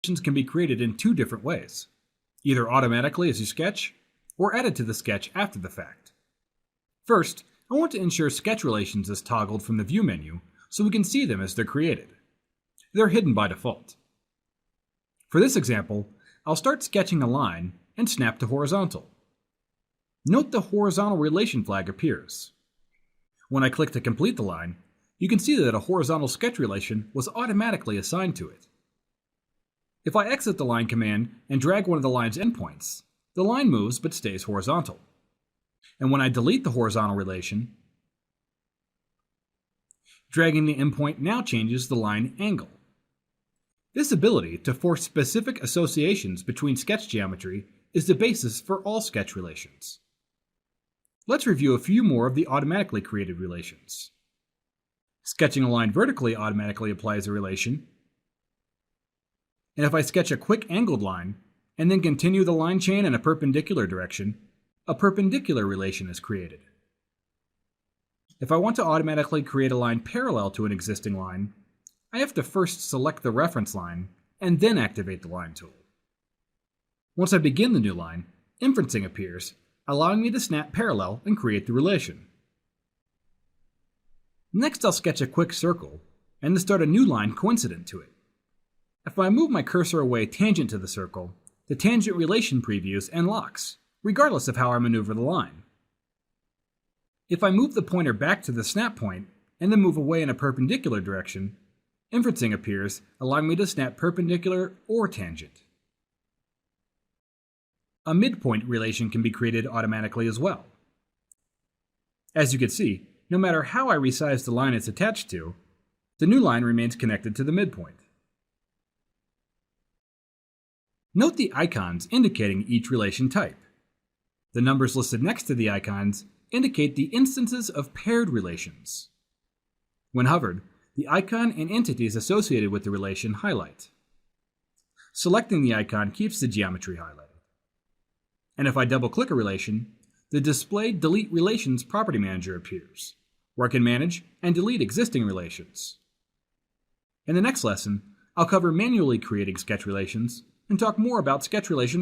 Relations can be created in two different ways, either automatically as you sketch, or added to the sketch after the fact. First, I want to ensure sketch relations is toggled from the View menu so we can see them as they're created. They're hidden by default. For this example, I'll start sketching a line and snap to horizontal. Note the horizontal relation flag appears. When I click to complete the line, you can see that a horizontal sketch relation was automatically assigned to it. If I exit the line command and drag one of the line's endpoints, the line moves but stays horizontal. And when I delete the horizontal relation, dragging the endpoint now changes the line angle. This ability to force specific associations between sketch geometry is the basis for all sketch relations. Let's review a few more of the automatically created relations. Sketching a line vertically automatically applies a relation. And if I sketch a quick angled line, and then continue the line chain in a perpendicular direction, a perpendicular relation is created. If I want to automatically create a line parallel to an existing line, I have to first select the reference line and then activate the line tool. Once I begin the new line, inferencing appears, allowing me to snap parallel and create the relation. Next, I'll sketch a quick circle and then start a new line coincident to it. If I move my cursor away tangent to the circle, the tangent relation previews and locks, regardless of how I maneuver the line. If I move the pointer back to the snap point and then move away in a perpendicular direction, inferencing appears, allowing me to snap perpendicular or tangent. A midpoint relation can be created automatically as well. As you can see, no matter how I resize the line it's attached to, the new line remains connected to the midpoint. Note the icons indicating each relation type. The numbers listed next to the icons indicate the instances of paired relations. When hovered, the icon and entities associated with the relation highlight. Selecting the icon keeps the geometry highlighted. And if I double-click a relation, the Display Delete Relations property manager appears, where I can manage and delete existing relations. In the next lesson, I'll cover manually creating sketch relations and talk more about sketch relation